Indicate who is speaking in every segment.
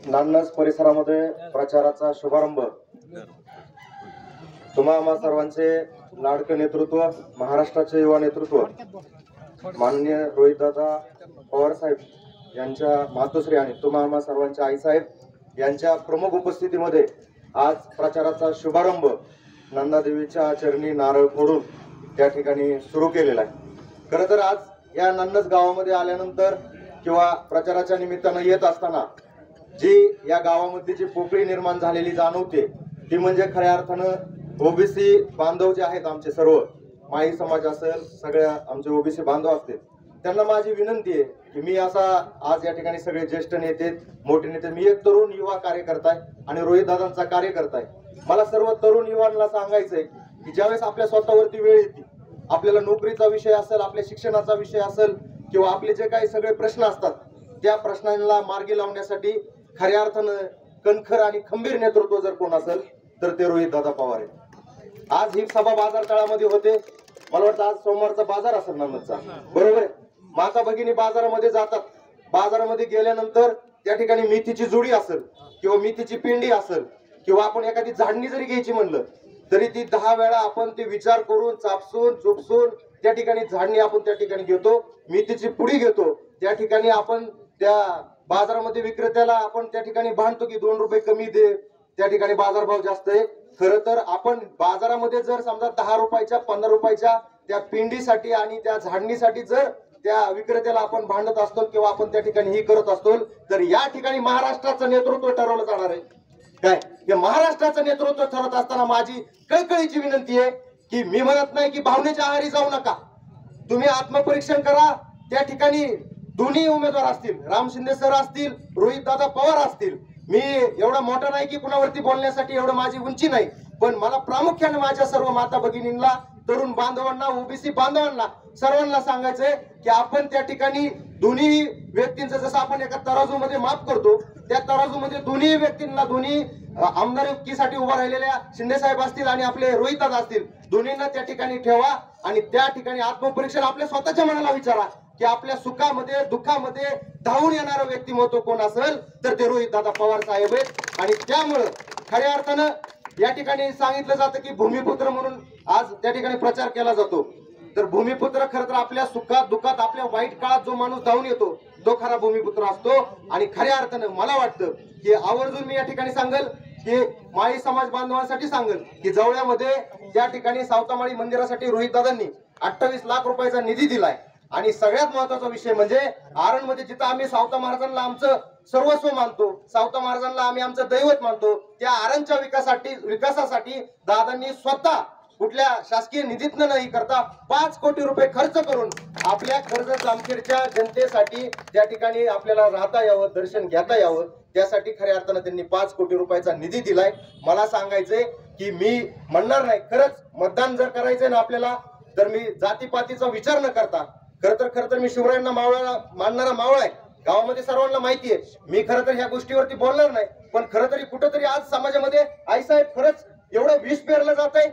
Speaker 1: नान्नज परिसरामध्ये प्रचाराचा शुभारंभ तुम्हा आम्हा सर्वांचे लाडके नेतृत्व, महाराष्ट्राचे युवा नेतृत्व माननीय रोहितदादा पवार साहेब यांच्या मातोश्री आणि तुम्हा आम्हा सर्वांच्या आई साहेब यांच्या प्रमुख उपस्थितीमध्ये आज प्रचाराचा शुभारंभ नंदादेवीच्या चरणी नारळ फोडून त्या ठिकाणी सुरू केलेला आहे। खरं तर आज या नान्नज गावामध्ये आल्यानंतर किंवा प्रचाराच्या निमित्तानं येत असताना जी या गावामध्ये जी पोकळी निर्माण झालेली जाणवते ती म्हणजे खऱ्या अर्थानं ओबीसी बांधव जे आहेत आमचे सर्व माई समाज असेल, सगळ्या आमचे ओबीसी बांधव असतील, त्यांना माझी विनंती आहे की मी असा आज या ठिकाणी सगळे ज्येष्ठ नेते, मोठे नेते, मी एक तरुण युवा कार्यकर्ता आहे आणि रोहित दादांचा कार्यकर्ता आहे। मला सर्व तरुण युवांना सांगायचंय की ज्यावेळेस आपल्या स्वतःवरती वेळ येते, आपल्याला नोकरीचा विषय असेल, आपल्या शिक्षणाचा विषय असेल किंवा आपले जे काही सगळे प्रश्न असतात त्या प्रश्नांना मार्गी लावण्यासाठी खऱ्या अर्थानं कणखर आणि खंबीर नेतृत्व जर कोण असेल तर ते रोहित दादा पवार आहे। आज ही सभा बाजार तळामध्ये होते, मला वाटतं आज सोमवारचा बाजार असेल नान्नजचा, बरोबर आहे। माता भगिनी बाजारामध्ये जातात, बाजारामध्ये गेल्यानंतर त्या ठिकाणी मेथीची जुडी असेल किंवा मेथीची पिंडी असेल किंवा आपण एखादी झाडणी जरी घ्यायची म्हणलं तरी ती 10 वेळा आपण ते विचार करून चापसून चुपसून त्या ठिकाणी झाडणी आपण त्या ठिकाणी घेतो, मेथीची पुडी घेतो, त्या ठिकाणी आपण त्या बाजारामध्ये विक्रेत्याला आपण त्या ठिकाणी भांडतो की 2 रुपये कमी दे, त्या ठिकाणी बाजारभाव जास्त आहे। खरं तर आपण बाजारामध्ये जर समजा 10 रुपयाच्या 15 रुपयाच्या त्या पिंडीसाठी आणि त्या झाडणीसाठी जर त्या विक्रेत्याला आपण भांडत असतो किंवा आपण त्या ठिकाणी ही करत असतो तर या ठिकाणी महाराष्ट्राचं नेतृत्व ठरवलं जाणार आहे काय? हे महाराष्ट्राचं नेतृत्व ठरवत असताना माझी कळकळीची विनंती आहे की मी म्हणत नाही की भावनेच्या आहारी जाऊ नका, तुम्ही आत्मपरीक्षण करा। त्या ठिकाणी दोन्ही उमेदवार असतील, राम शिंदे सर असतील, रोहित दादा पवार असतील। मी एवढा मोठा नाही की कुणावरती बोलण्यासाठी एवढं माझी उंची नाही, पण मला प्रामुख्याने माझ्या सर्व माता भगिनींना, तरुण बांधवांना, ओबीसी बांधवांना सर्वांना सांगायचंय की आपण त्या ठिकाणी दोन्ही व्यक्तींचं जसं आपण एका तराजू मध्ये माप करतो त्या तराजू मध्ये दोन्ही व्यक्तींना, दोन्ही आमदारकीसाठी उभा राहिलेल्या शिंदे साहेब असतील आणि आपले रोहित दादा असतील, दोन्हींना त्या ठिकाणी ठेवा आणि त्या ठिकाणी आत्मपरीक्षण आपल्या स्वतःच्या मनाला विचारा की आपल्या सुखामध्ये दुःखामध्ये धावून येणारं व्यक्तिमत्व कोण असेल तर ते रोहित दादा पवार साहेब आहेत। आणि त्यामुळं खऱ्या अर्थानं या ठिकाणी सांगितलं जातं की भूमिपुत्र म्हणून आज त्या ठिकाणी प्रचार केला जातो, तर भूमिपुत्र खरं तर आपल्या सुखात दुःखात आपल्या वाईट काळात जो माणूस धावून येतो तो खरा भूमिपुत्र असतो। आणि खऱ्या अर्थानं मला वाटतं की आवर्जून मी या ठिकाणी सांगेल की माळी समाज बांधवांसाठी सांगेल की जवळ्यामध्ये त्या ठिकाणी सावतामाळी मंदिरासाठी रोहित दादांनी 28 लाख रुपयाचा निधी दिलाय। आणि सगळ्यात महत्वाचा विषय म्हणजे आरणमध्ये जिथं आम्ही सावता महाराजांना आमचं सर्वस्व मानतो, सावता महाराजांना आम्ही आमचं दैवत मानतो, त्या आरणच्या विकासासाठी दादांनी स्वतः कुठल्या शासकीय निधीतनं नाही करता 5 कोटी रुपये खर्च करून आपल्या कर्जत जामखेडच्या जनतेसाठी त्या ठिकाणी आपल्याला राहता यावं, दर्शन घेता यावं, त्यासाठी खऱ्या अर्थानं त्यांनी 5 कोटी रुपयाचा निधी दिलाय। मला सांगायचंय की मी म्हणणार नाही, खरंच मतदान जर करायचंय ना आपल्याला तर मी जातीपातीचा विचार न करता, खरं तर मी शिवरायांना मानणारा मावळा आहे, गावामध्ये सर्वांना माहिती आहे। मी खरं तर ह्या गोष्टीवरती बोलणार नाही, पण खरं तरी कुठंतरी आज समाजामध्ये आईसाहेब खरंच एवढं विष पेरलं जात आहे,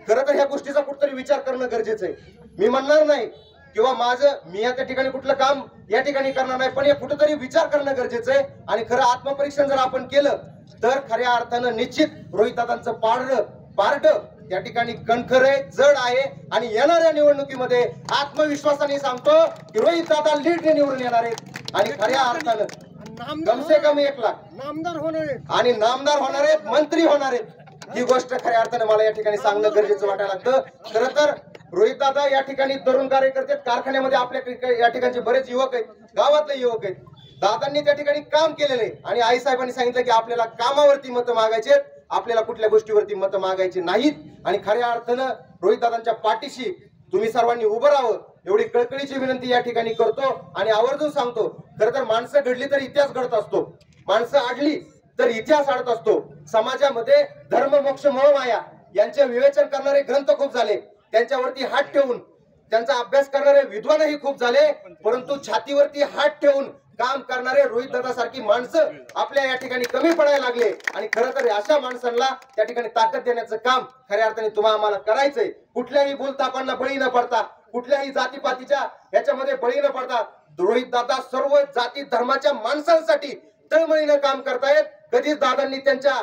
Speaker 1: खरं तर ह्या गोष्टीचा कुठतरी विचार करणं गरजेचं आहे। मी म्हणणार नाही किंवा मी या त्या ठिकाणी कुठलं काम या ठिकाणी करणार नाही, पण हे कुठंतरी विचार करणं गरजेचं आहे। आणि खरं आत्मपरीक्षण जर आपण केलं तर खऱ्या अर्थानं निश्चित रोहितदादांचं पारड त्या ठिकाणी कणखर आहे, जड आहे। आणि येणाऱ्या निवडणुकीमध्ये आत्मविश्वासाने सांगतो की रोहित दादा लीडने निवडून येणार आहेत आणि खऱ्या अर्थानं कम से कम 1 लाख नामदार होणार आहेत आणि नामदार होणार आहेत, मंत्री होणार आहेत। ही गोष्ट खऱ्या अर्थानं मला या ठिकाणी सांगणं गरजेचं वाटायला लागतं। खरं तर रोहित दादा या ठिकाणी तरुण कार्यकर्ते, कारखान्यामध्ये आपल्या या ठिकाणचे बरेच युवक आहेत, गावातले युवक आहेत, दादांनी त्या ठिकाणी काम केलेलं आहे। आणि आईसाहेबांनी सांगितलं की आपल्याला कामावरती मतं मागायचे, आपल्याला कुठल्या गोष्टीवरती मतं मागायची नाहीत। आणि खऱ्या अर्थानं रोहित दादांच्या पाठीशी तुम्ही सर्वांनी उभं राहावं एवढी कळकळीची विनंती या ठिकाणी करतो। आणि आवर्जून सांगतो, खरं तर माणसं घडली तर इतिहास घडत असतो, माणसं आडली तर इतिहास आडत असतो। समाजामध्ये धर्म मोक्ष मोहमाया यांचे विवेचन करणारे ग्रंथ खूप झाले, त्यांच्यावरती हात ठेवून त्यांचा अभ्यास करणारे विद्वानही खूप झाले, परंतु छातीवरती हात ठेवून काम करणारे रोहित दादा सारखी माणसं आपल्या या ठिकाणी कमी पडायला लागले। आणि खरं तर अशा माणसांना त्या ठिकाणी ताकद देण्याचं काम खऱ्या अर्थाने तुम्हाला आम्हाला करायचंय। कुठल्याही बोलतापांना बळी न पडता, कुठल्याही जातीपातीच्या याच्यामध्ये बळी न पडता रोहित दादा सर्व जाती धर्माच्या माणसांसाठी तळमळीनं काम करतायत. कधीच दादांनी त्यांच्या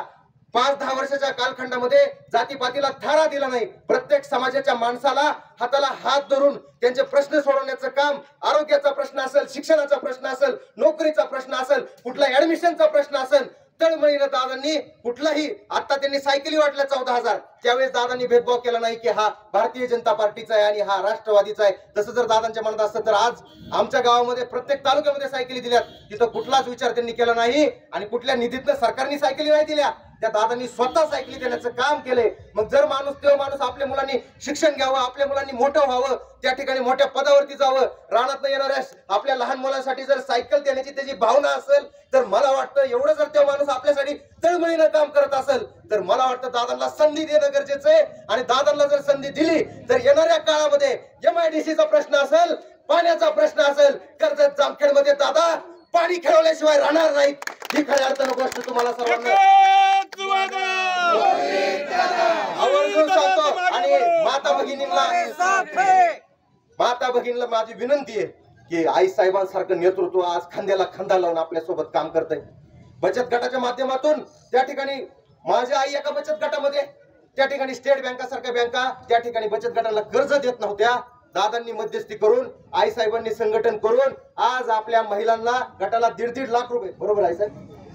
Speaker 1: 5-10 वर्षाच्या कालखंडामध्ये जातीपातीला थारा दिला नाही. प्रत्येक समाजाच्या माणसाला हाताला हात धरून त्यांचे प्रश्न सोडवण्याचं काम, आरोग्याचा प्रश्न असेल, शिक्षणाचा प्रश्न असेल, नोकरीचा प्रश्न असेल, कुठला ऍडमिशनचा प्रश्न असेल, तळमळीनं दादांनी कुठलाही, आता त्यांनी सायकली वाटल्या 14,000, त्यावेळेस दादांनी भेदभाव केला नाही की हा भारतीय जनता पार्टीचा आहे आणि हा राष्ट्रवादीचा आहे. तसं जर दादांच्या मनात असतं तर आज आमच्या गावामध्ये प्रत्येक तालुक्यामध्ये सायकली दिल्यात. तिथं कुठलाच विचार त्यांनी केला नाही आणि कुठल्या निधीतनं सरकारने सायकली नाही दिल्या. त्या दादांनी स्वतः सायकली देण्याचं काम केले. मग जर तो माणूस आपल्या मुलांनी शिक्षण घ्यावं, आपल्या मुलांनी मोठं व्हावं, त्या ठिकाणी मोठ्या पदावरती जावं, रानात येणाऱ्या आपल्या लहान मुलांसाठी जर सायकल देण्याची त्याची भावना असेल तर मला वाटतं एवढं जर तो माणूस आपल्यासाठी तळमळीनं काम करत असेल तर मला वाटतं दादांना संधी देणं गरजेचं आहे. आणि दादांना जर संधी दिली तर येणाऱ्या काळामध्ये MIDCचा प्रश्न असेल, पाण्याचा प्रश्न असेल, कर्जत जामखेडमध्ये दादा पाणी खेळवल्याशिवाय राहणार नाहीत. ही खऱ्या अर्थानं गोष्ट तुम्हाला सर्वांना आवर्जून सांगतो. आणि माता भगिनीला माझी विनंती आहे की आई साहेबांसारखं नेतृत्व आज खांद्याला खांदा लावून आपल्या सोबत काम करतंय. बचत गटाच्या माध्यमातून त्या ठिकाणी माझी आई एका बचत गटामध्ये, त्या ठिकाणी स्टेट बँकासारख्या बँका त्या ठिकाणी बचत गटाला कर्ज देत नव्हत्या. दादांनी मध्यस्थी करून, आई साहेबांनी संघटन करून आज आपल्या महिलांना गटाला 1.5 लाख रुपये, बरोबर आहे साहेब,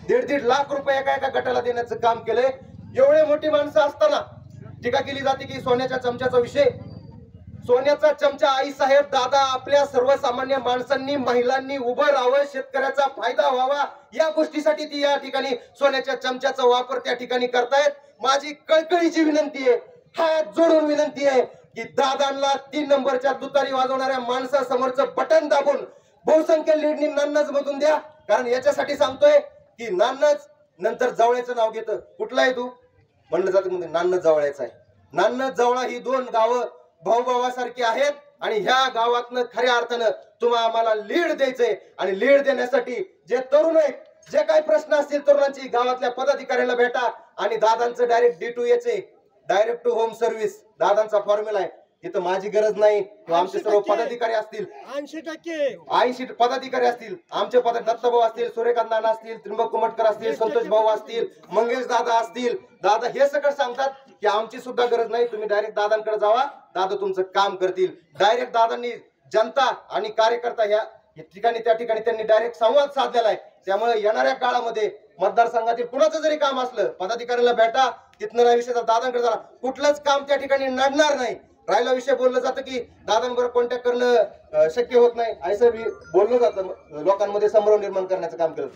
Speaker 1: 1.5 लाख रुपये एका गटाला देण्याचं काम केलंय. एवढे मोठी माणसं असताना टीका केली जाते की सोन्याच्या चमच्याचा विषय. सोन्याचा चमचा आई साहेब दादा आपल्या सर्वसामान्य माणसांनी, महिलांनी उभं राहावं, शेतकऱ्याचा फायदा व्हावा या गोष्टीसाठी ती या ठिकाणी सोन्याच्या चमच्याचा वापर त्या ठिकाणी करतायत. माझी कळकळीची विनंती आहे, हात जोडून विनंती आहे की दादांना 3 नंबरच्या तुतारी वाजवणाऱ्या माणसासमोरचं बटन दाबून बहुसंख्य लीडनी नान्नज मधून द्या. कारण याच्यासाठी सांगतोय की नान्नज नंतर जवळचं नाव घेतं. कुठला आहे तू म्हणलं जातं म्हणजे नान्नज जवळायचं आहे. नान्नज जवळा ही 2 गावं भाऊभावासारखी आहेत आणि ह्या गावातनं खऱ्या अर्थानं तुम्हाला आम्हाला लीड द्यायचंय. आणि लीड देण्यासाठी जे तरुण आहेत, जे काही प्रश्न असतील तरुणांची, गावातल्या पदाधिकाऱ्यांना भेटा आणि दादांचं डायरेक्ट D2 याचे डायरेक्ट टू होम सर्व्हिस दादांचा फॉर्म्युला आहे. इथं माझी गरज नाही. आमचे सर्व पदाधिकारी असतील, 80 पदाधिकारी असतील, आमचे दत्तभाऊ असतील, सूर्यकांत नाना असतील, त्रिंबक कुमटकर असतील, संतोष भाऊ असतील, मंगेश दादा असतील, दादा हे सगळं सांगतात की आमची सुद्धा गरज नाही, तुम्ही डायरेक्ट दादांकडे जावा, दादा तुमचं काम करतील. डायरेक्ट दादांनी जनता आणि कार्यकर्ता ह्या ठिकाणी त्या ठिकाणी त्यांनी डायरेक्ट संवाद साधलेला आहे. त्यामुळे येणाऱ्या काळामध्ये मतदारसंघातील कुणाचं जरी काम असलं पदाधिकाऱ्याला भेटा, तिथनं नाही विषय दादांकडे जा. कुठलंच काम त्या ठिकाणी नडणार नाही. राहिला विषय बोललं जातं की दादांबरोबर कॉन्टॅक्ट करणं शक्य होत नाही, असं बोललं जातं. लोकांमध्ये संभ्रम निर्माण करण्याचं काम केलं.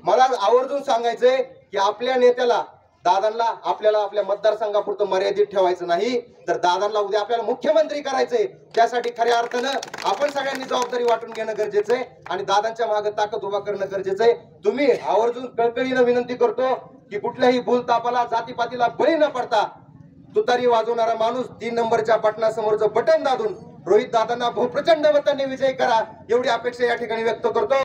Speaker 1: मला आवर्जून सांगायचंय की आपल्या नेत्याला, दादांना आपल्याला आपल्या मतदारसंघापुरतं मर्यादित ठेवायचं नाही, तर दादांना उद्या आपल्याला मुख्यमंत्री करायचंय. त्यासाठी खऱ्या अर्थानं आपण सगळ्यांनी जबाबदारी वाटून घेणं गरजेचं आहे आणि दादांच्या मागे ताकद उभा करणं गरजेचं आहे. तुम्ही आवर्जून कळकळीनं विनंती करतो की कुठल्याही भूलतापाला, जातीपातीला बळी न पडता तुतारी वाजवणारा माणूस 3 नंबरच्या बटनासमोरचं बटन दाबून रोहित दादांना प्रचंड मतांनी विजय करा, एवढी अपेक्षा या ठिकाणी व्यक्त करतो.